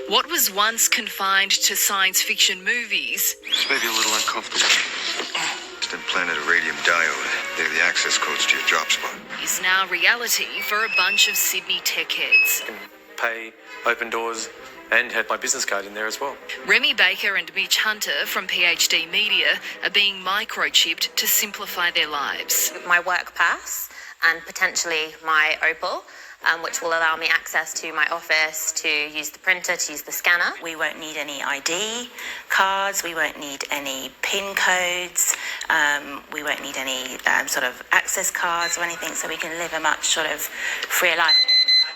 What was once confined to science fiction movies This may be a little uncomfortable. It's implanted a radium diode. They're the access codes to your drop spot. is now reality for a bunch of Sydney tech heads. Pay, open doors, and have my business card in there as well. Remy Baker and Mitch Hunter from PhD Media are being microchipped to simplify their lives. My work pass and potentially my Opal, which will allow me access to my office, to use the printer, to use the scanner. We won't need any ID cards, we won't need any PIN codes, we won't need any sort of access cards or anything, so we can live a much sort of freer life.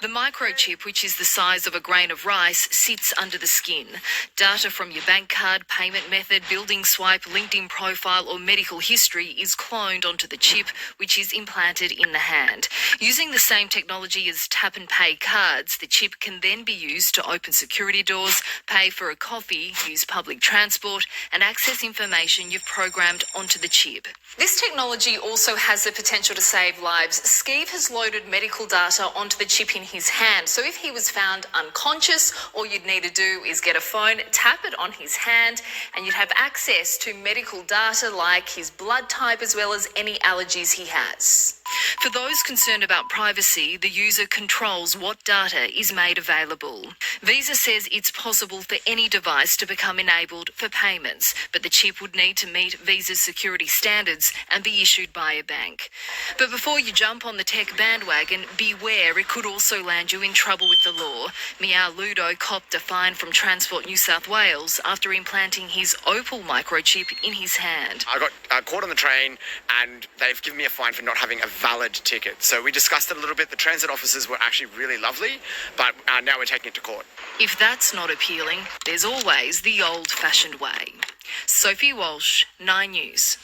The microchip, which is the size of a grain of rice, sits under the skin. Data from your bank card, payment method, building swipe, LinkedIn profile or medical history is cloned onto the chip, which is implanted in the hand. Using the same technology as tap and pay cards, the chip can then be used to open security doors, pay for a coffee, use public transport and access information you've programmed onto the chip. This technology also has the potential to save lives. Skeeve has loaded medical data onto the chip in his hand, so if he was found unconscious, all you'd need to do is get a phone, tap it on his hand, and you'd have access to medical data like his blood type as well as any allergies he has. For those concerned about privacy, the user controls what data is made available. Visa says it's possible for any device to become enabled for payments, but the chip would need to meet Visa's security standards and be issued by a bank. But before you jump on the tech bandwagon, beware, it could also land you in trouble with the law. Meow Ludo copped a fine from Transport New South Wales after implanting his Opal microchip in his hand. I got caught on the train and they've given me a fine for not having a valid ticket. So we discussed it a little bit. The transit officers were actually really lovely, but now we're taking it to court. If that's not appealing, there's always the old-fashioned way. Sophie Walsh, 9 News.